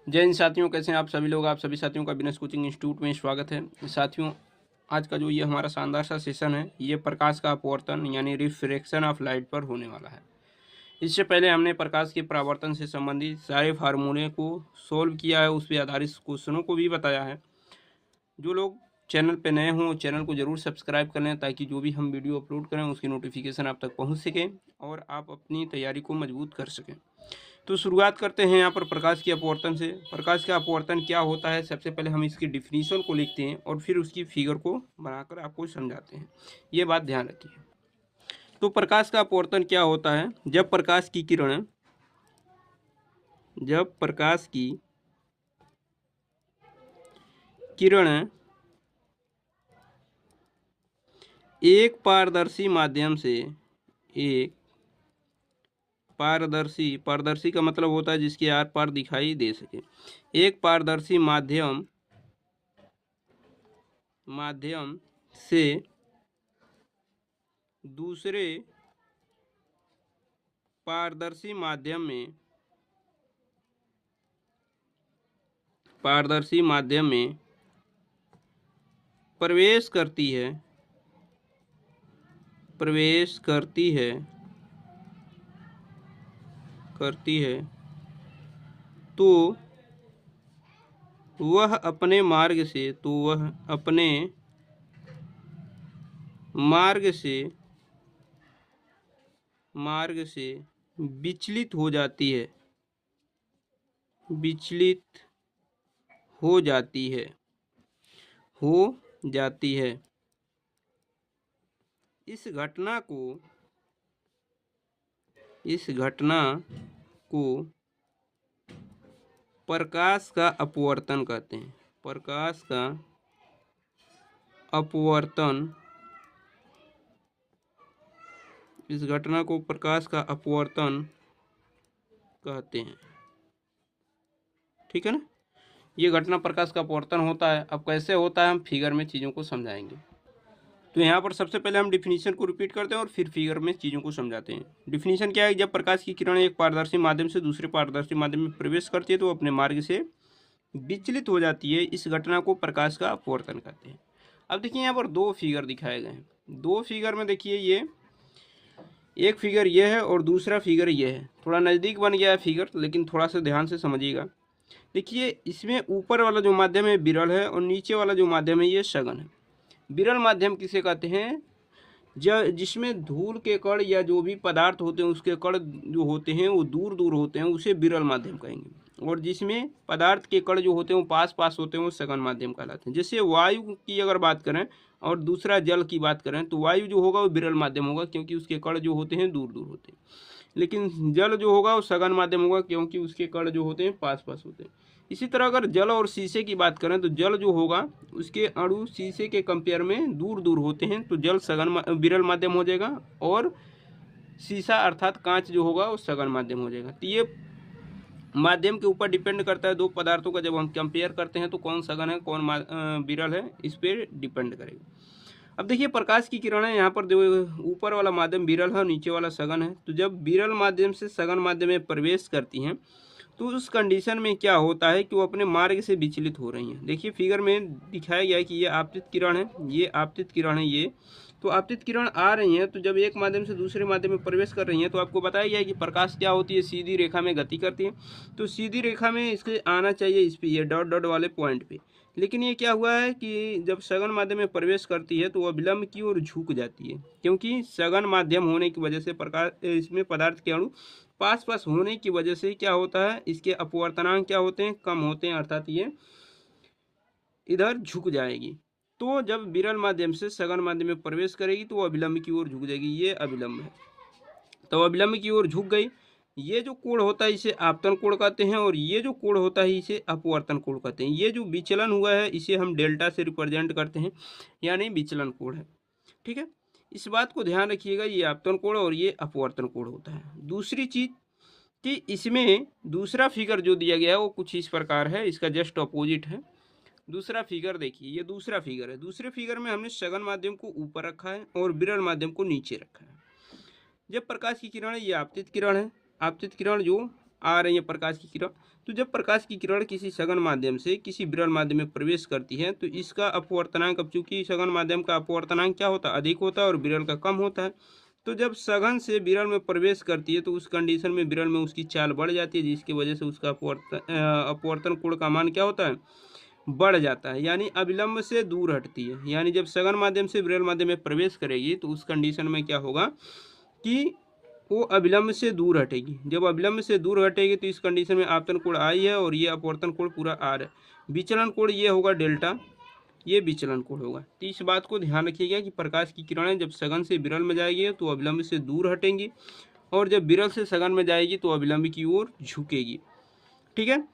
जय हिंद साथियों, कैसे हैं आप सभी लोग। आप सभी साथियों का बिजनेस कोचिंग इंस्टीट्यूट में स्वागत है। साथियों, आज का जो ये हमारा शानदार सा सेशन है, ये प्रकाश का अपवर्तन यानी रिफ्रैक्शन ऑफ लाइट पर होने वाला है। इससे पहले हमने प्रकाश के परावर्तन से संबंधित सारे फार्मूले को सोल्व किया है, उस पर आधारित क्वेश्चनों को भी बताया है। जो लोग चैनल पे नए हों चैनल को ज़रूर सब्सक्राइब कर लें, ताकि जो भी हम वीडियो अपलोड करें उसकी नोटिफिकेशन आप तक पहुंच सके और आप अपनी तैयारी को मजबूत कर सकें। तो शुरुआत करते हैं यहाँ पर प्रकाश के अपवर्तन से। प्रकाश का अपवर्तन क्या होता है, सबसे पहले हम इसकी डिफिनीशन को लिखते हैं और फिर उसकी फिगर को बनाकर आपको समझाते हैं। ये बात ध्यान रखिए। तो प्रकाश का अपवर्तन क्या होता है, जब प्रकाश की किरण एक पारदर्शी का मतलब होता है जिसके आर पार दिखाई दे सके। एक पारदर्शी माध्यम से दूसरे पारदर्शी माध्यम में प्रवेश करती है तो वह अपने मार्ग से विचलित हो जाती है। इस घटना को प्रकाश का अपवर्तन कहते हैं। इस घटना को प्रकाश का अपवर्तन कहते हैं। ठीक है ना। ये घटना प्रकाश का अपवर्तन होता है। अब कैसे होता है हम फिगर में चीज़ों को समझाएंगे। तो यहाँ पर सबसे पहले हम डिफिनीशन को रिपीट करते हैं और फिर फिगर में चीज़ों को समझाते हैं। डिफिनीशन क्या है, जब प्रकाश की किरण एक पारदर्शी माध्यम से दूसरे पारदर्शी माध्यम में प्रवेश करती है तो अपने मार्ग से विचलित हो जाती है। इस घटना को प्रकाश का अपवर्तन कहते हैं। अब देखिए यहाँ पर दो फिगर दिखाए गए हैं। दो फिगर में देखिए, ये एक फिगर ये है और दूसरा फिगर ये है। थोड़ा नज़दीक बन गया है फिगर, लेकिन थोड़ा सा ध्यान से समझिएगा। देखिए, इसमें ऊपर वाला जो माध्यम है विरल है और नीचे वाला जो माध्यम है ये सघन है। विरल माध्यम किसे कहते हैं, जिसमें धूल के कण या जो भी पदार्थ होते हैं उसके कण जो होते हैं वो दूर दूर होते हैं, उसे विरल माध्यम कहेंगे। और जिसमें पदार्थ के कण जो होते हैं वो पास पास होते हैं वो सघन माध्यम कहलाते हैं। जैसे वायु की अगर बात करें और दूसरा जल की बात करें तो वायु जो होगा वो विरल माध्यम होगा, क्योंकि उसके कण जो होते हैं दूर दूर होते हैं। लेकिन जल जो होगा वो सघन माध्यम होगा, क्योंकि उसके कण जो होते हैं पास पास होते हैं। इसी तरह अगर जल और शीशे की बात करें तो जल जो होगा उसके अणु शीशे के कंपेयर में दूर दूर होते हैं, तो जल विरल माध्यम हो जाएगा और शीशा अर्थात कांच जो होगा वो सघन माध्यम हो जाएगा। तो ये माध्यम के ऊपर डिपेंड करता है। दो पदार्थों का जब हम कंपेयर करते हैं तो कौन सघन है कौन विरल है, इस पर डिपेंड करेगा। अब देखिए, प्रकाश की किरणें यहाँ पर जो ऊपर वाला माध्यम विरल है और नीचे वाला सघन है, तो जब विरल माध्यम से सघन माध्यम में प्रवेश करती हैं तो उस कंडीशन में क्या होता है कि वो अपने मार्ग से विचलित हो रही हैं। देखिए फिगर में दिखाया गया है कि ये आपतित किरण है, ये आपतित किरण है। ये तो आपतित किरण आ रही हैं, तो जब एक माध्यम से दूसरे माध्यम में प्रवेश कर रही हैं तो आपको बताया गया है कि प्रकाश क्या होती है, सीधी रेखा में गति करती है। तो सीधी रेखा में इसके आना चाहिए इस पे, ये डॉट डॉट वाले पॉइंट पे। लेकिन ये क्या हुआ है कि जब सघन माध्यम में प्रवेश करती है तो वह विलंब की ओर झुक जाती है, क्योंकि सघन माध्यम होने की वजह से प्रकाश इसमें पदार्थ के अणु पास पास होने की वजह से क्या होता है, इसके अपवर्तनांक क्या होते हैं, कम होते हैं, अर्थात ये इधर झुक जाएगी। तो जब विरल माध्यम से सघन माध्यम में प्रवेश करेगी तो अभिलंब की ओर झुक जाएगी। ये अभिलंब है, तो अभिलंब की ओर झुक गई। ये जो कोण होता है इसे आपतन कोण कहते हैं और ये जो कोण होता है इसे अपवर्तन कोण कहते हैं। ये जो विचलन हुआ है इसे हम डेल्टा से रिप्रेजेंट करते हैं, यानी विचलन कोण है। ठीक है, इस बात को ध्यान रखिएगा, ये आपतन कोण और ये अपवर्तन कोण होता है। दूसरी चीज कि इसमें दूसरा फिगर जो दिया गया है वो कुछ इस प्रकार है, इसका जस्ट अपोजिट है। दूसरा फिगर देखिए, ये दूसरा फिगर है। दूसरे फिगर में हमने सघन माध्यम को ऊपर रखा है और विरल माध्यम को नीचे रखा है। जब प्रकाश की किरण है, ये आपतित किरण है। आपतित किरण जो आ रही है प्रकाश की किरण। तो जब प्रकाश की किरण किसी सघन माध्यम से किसी विरल माध्यम में प्रवेश करती है तो इसका अपवर्तनांक, अब चूंकि सघन माध्यम का अपवर्तनांक क्या होता है, अधिक होता है और विरल का कम होता है। तो जब सघन से विरल में प्रवेश करती है तो उस कंडीशन में विरल में उसकी चाल बढ़ जाती है, जिसकी वजह से उसका अपवर्तन कोण का मान क्या होता है, बढ़ जाता है, यानी अविलंब से दूर हटती है। यानी जब सघन माध्यम से विरल माध्यम में प्रवेश करेगी तो उस कंडीशन में क्या होगा कि वो अविलंब से दूर हटेगी। जब अविलंब से दूर हटेगी तो इस कंडीशन में आपतन कोण आई है और ये अपवर्तन कोण पूरा आर है। विचलन कोण ये होगा डेल्टा, ये विचलन कोण होगा। तो इस बात को ध्यान रखिएगा कि प्रकाश की किरणें जब सघन से विरल में जाएगी तो अविलंब से दूर हटेंगी और जब विरल से सघन में जाएगी तो अविलंब की ओर झुकेगी। ठीक है।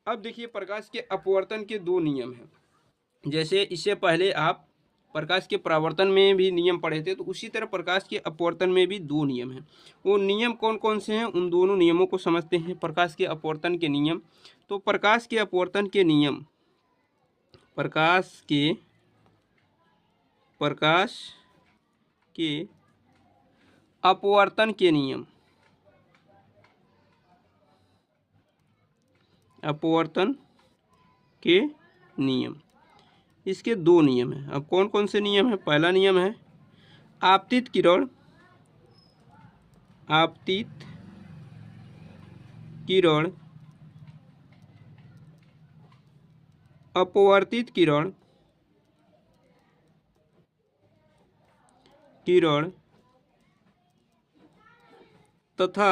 अब देखिए प्रकाश के अपवर्तन के दो नियम हैं। जैसे इससे पहले आप प्रकाश के परावर्तन में भी नियम पढ़े थे, तो उसी तरह प्रकाश के अपवर्तन में भी दो नियम हैं। वो नियम कौन कौन से हैं, उन दोनों नियमों को समझते हैं। प्रकाश के अपवर्तन के नियम, तो प्रकाश के अपवर्तन के नियम, प्रकाश के अपवर्तन के नियम, अपवर्तन के नियम, इसके दो नियम हैं। अब कौन कौन से नियम हैं? पहला नियम है आपतित किरण, आपतित किरण अपवर्तित किरण तथा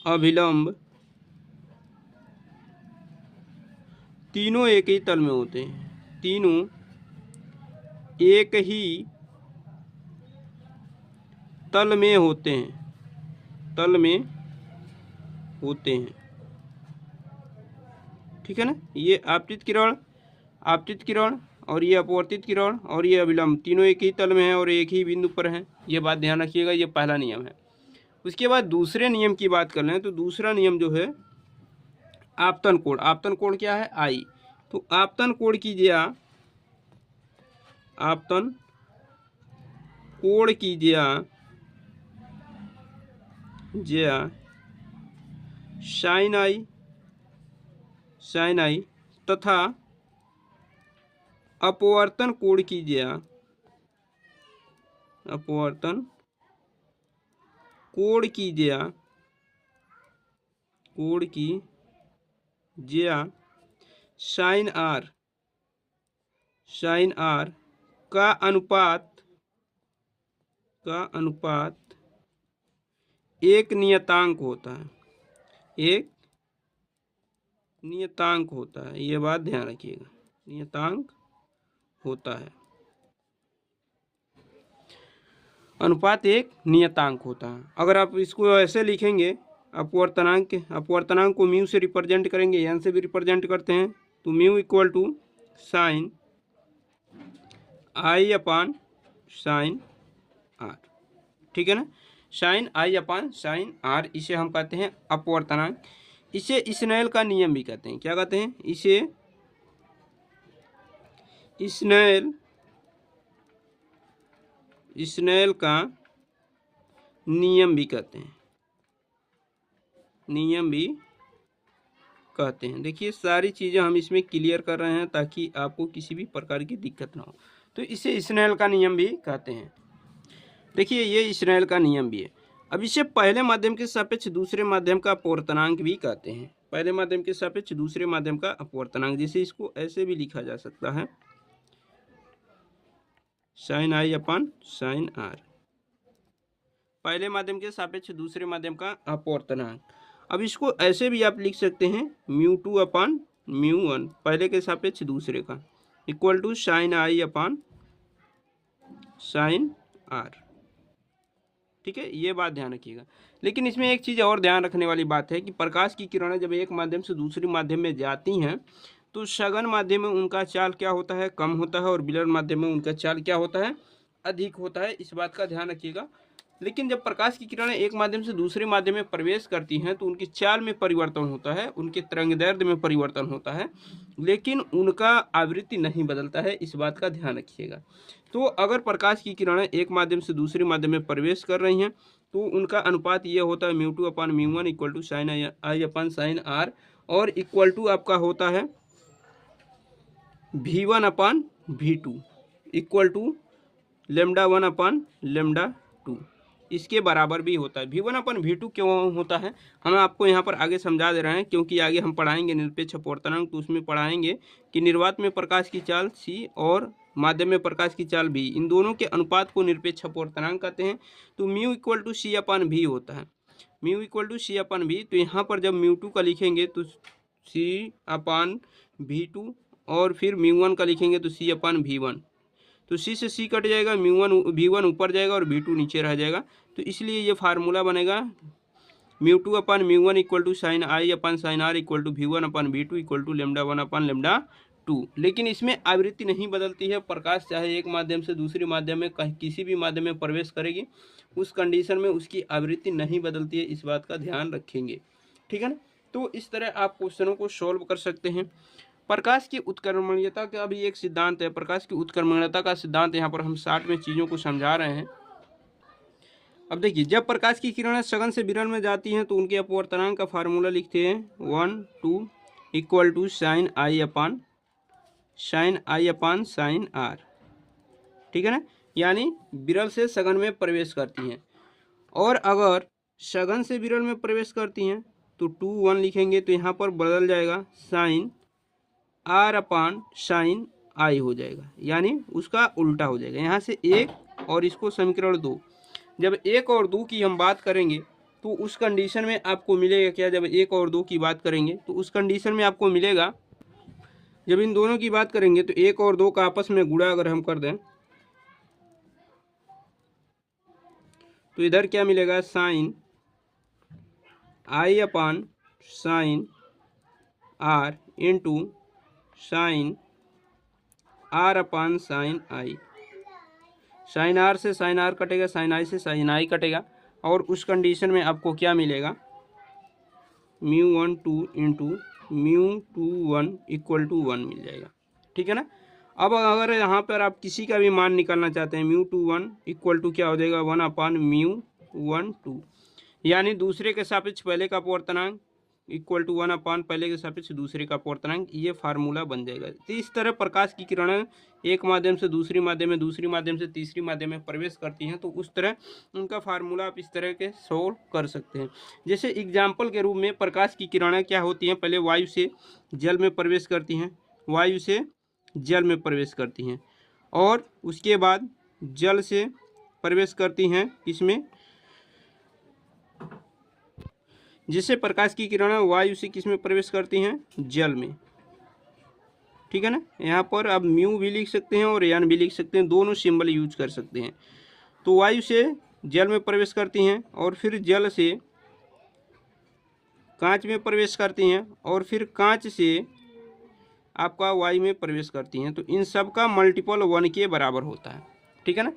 अभिलंब तीनों एक ही तल में होते हैं। तीनों एक ही तल में होते हैं, ठीक है ना। ये आपतित किरण और ये अपवर्तित किरण और ये अभिलंब तीनों एक ही तल में है और एक ही बिंदु पर हैं। ये बात ध्यान रखिएगा, ये पहला नियम है। उसके बाद दूसरे नियम की बात कर लें तो दूसरा नियम जो है आपतन कोण। आपतन कोण क्या है? आई। तो आपतन कोण कीजिए साइन आई तथा अपवर्तन कोण कीजिए साइन आर का अनुपात एक नियतांक होता है। ये बात ध्यान रखिएगा, नियतांक होता है, अनुपात एक नियतांक होता है। अगर आप इसको ऐसे लिखेंगे, अपवर्तनांक को म्यू से रिप्रेजेंट करेंगे, एन से भी रिप्रेजेंट करते हैं, तो mu equal to sine i upon sine r, ठीक है ना। Sine i upon sine r, इसे हम कहते हैं अपवर्तनांक। इसे स्नेल का नियम भी कहते हैं। क्या कहते हैं? इसे स्नेल का नियम भी कहते हैं। देखिए सारी चीज़ें हम इसमें क्लियर कर रहे हैं ताकि आपको किसी भी प्रकार की दिक्कत ना हो। तो इसे स्नेल का नियम भी कहते हैं। देखिए ये स्नेल का नियम भी है। अब इसे पहले माध्यम के सापेक्ष दूसरे माध्यम का अपवर्तनांक भी कहते हैं। पहले माध्यम के सापेक्ष दूसरे माध्यम का अपवर्तनांक, जैसे इसको ऐसे भी लिखा जा सकता है, sine i upon sine r, पहले माध्यम के सापेक्ष दूसरे माध्यम का अपवर्तनांक। अब इसको ऐसे भी आप लिख सकते हैं, mu two upon mu one, पहले के सापेक्ष दूसरे का, equal to sine i upon sine r, ठीक है। ये बात ध्यान रखिएगा। लेकिन इसमें एक चीज़ और ध्यान रखने वाली बात है कि प्रकाश की किरणें जब एक माध्यम से दूसरे माध्यम में जाती हैं तो सघन माध्यम में उनका चाल क्या होता है? कम होता है, और विरल माध्यम में उनका चाल क्या होता है? अधिक होता है। इस बात का ध्यान रखिएगा। लेकिन जब प्रकाश की किरणें एक माध्यम से दूसरे माध्यम में प्रवेश करती हैं तो उनकी चाल में परिवर्तन होता है, उनके तरंगदैर्ध्य में परिवर्तन होता है, लेकिन उनका आवृत्ति नहीं बदलता है, इस बात का ध्यान रखिएगा। तो अगर प्रकाश की किरणें एक माध्यम से दूसरे माध्यम में प्रवेश कर रही हैं तो उनका अनुपात ये होता है μ2/μ1 equal to sine sine R, और इक्वल टू आपका होता है V1/V2 इक्वल टू λ1/λ2, इसके बराबर भी होता है। V1/V2 क्यों होता है हम आपको यहाँ पर आगे समझा दे रहे हैं, क्योंकि आगे हम पढ़ाएंगे निरपेक्ष अपवर्तनांक, तो उसमें पढ़ाएंगे कि निर्वात में प्रकाश की चाल C और माध्यम में प्रकाश की चाल B, इन दोनों के अनुपात को निरपेक्ष अपवर्तनांक कहते हैं। तो μ इक्वल टू C/V होता है, μ इक्वल टू C/V। तो यहाँ पर जब μ2 का लिखेंगे तो C/V2, और फिर μ1 का लिखेंगे तो C/V1। तो C से C कट जाएगा, V1 ऊपर जाएगा और V2 नीचे रह जाएगा। तो इसलिए ये फार्मूला बनेगा μ2/μ1 equal to sine sine R equal to V1/V2 equal to λ1/λ2। लेकिन इसमें आवृत्ति नहीं बदलती है। प्रकाश चाहे एक माध्यम से दूसरे माध्यम में किसी भी माध्यम में प्रवेश करेगी, उस कंडीशन में उसकी आवृत्ति नहीं बदलती है, इस बात का ध्यान रखेंगे। ठीक है ना। तो इस तरह आप क्वेश्चनों को सॉल्व कर सकते हैं। प्रकाश की उत्क्रमणीयता का भी एक सिद्धांत है। प्रकाश की उत्क्रमणीयता का सिद्धांत यहाँ पर हम शॉर्ट में चीज़ों को समझा रहे हैं। अब देखिए, जब प्रकाश की किरणें सघन से विरल में जाती हैं तो उनके अपवर्तनांक का फार्मूला लिखते हैं 1, 2 equal to sine sine R। ठीक है ना, यानी विरल से सघन में प्रवेश करती हैं। और अगर सघन से विरल में प्रवेश करती हैं तो 2, 1 लिखेंगे तो यहाँ पर बदल जाएगा साइन R/साइन I हो जाएगा, यानी उसका उल्टा हो जाएगा। यहाँ से 1 और इसको समीकरण 2। जब 1 और 2 की हम बात करेंगे तो उस कंडीशन में आपको मिलेगा क्या, जब 1 और 2 की बात करेंगे तो उस कंडीशन में आपको मिलेगा, जब इन दोनों की बात करेंगे तो 1 और 2 का आपस में गुणा अगर हम कर दें तो इधर क्या मिलेगा, sine sine R into sine sine I। Sine R से साइन R कटेगा, साइन I से साइन I कटेगा, और उस कंडीशन में आपको क्या मिलेगा, μ12 इंटू μ21 इक्वल टू 1 मिल जाएगा। ठीक है ना। अब अगर यहाँ पर आप किसी का भी मान निकालना चाहते हैं, μ21 इक्वल टू क्या हो जाएगा, 1/μ12, यानी दूसरे के सापेक्ष पहले का अपवर्तनांक इक्वल टू 1/ पहले के सापेक्ष दूसरे का अपवर्तनांक, ये फार्मूला बन जाएगा। तो इस तरह प्रकाश की किरणें एक माध्यम से दूसरी माध्यम में, दूसरी माध्यम से तीसरी माध्यम में प्रवेश करती हैं, तो उस तरह उनका फार्मूला आप इस तरह के सोल्व कर सकते हैं। जैसे एग्जाम्पल के रूप में प्रकाश की किरणें क्या होती हैं, पहले वायु से जल में प्रवेश करती हैं, वायु से जल में प्रवेश करती हैं, और उसके बाद जल से प्रवेश करती हैं इसमें, जिससे प्रकाश की किरणें वायु से किस में प्रवेश करती हैं, जल में। ठीक है ना। यहाँ पर आप म्यू भी लिख सकते हैं और एन भी लिख सकते हैं, दोनों सिंबल यूज कर सकते हैं। तो वायु से जल में प्रवेश करती हैं, और फिर जल से कांच में प्रवेश करती हैं, और फिर कांच से आपका वायु में प्रवेश करती हैं। तो इन सब का मल्टीपल 1 के बराबर होता है। ठीक है ना।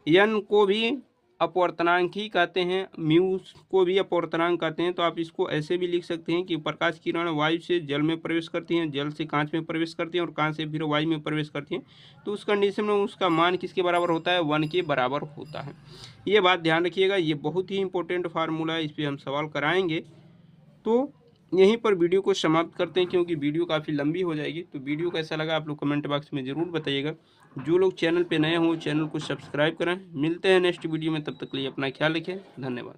एन को भी अपवर्तनांक ही कहते हैं, म्यू को भी अपवर्तनांक कहते हैं। तो आप इसको ऐसे भी लिख सकते हैं कि प्रकाश की किरणें वायु से जल में प्रवेश करती हैं, जल से कांच में प्रवेश करती हैं, और कांच से फिर वायु में प्रवेश करती हैं। तो उस कंडीशन में उसका मान किसके बराबर होता है, 1 के बराबर होता है। ये बात ध्यान रखिएगा, ये बहुत ही इंपॉर्टेंट फार्मूला है, इस पर हम सवाल कराएंगे। तो यहीं पर वीडियो को समाप्त करते हैं, क्योंकि वीडियो काफ़ी लंबी हो जाएगी। तो वीडियो कैसा लगा आप लोग कमेंट बॉक्स में ज़रूर बताइएगा। जो लोग चैनल पे नए हों चैनल को सब्सक्राइब करें। मिलते हैं नेक्स्ट वीडियो में, तब तक के लिए अपना ख्याल रखें। धन्यवाद।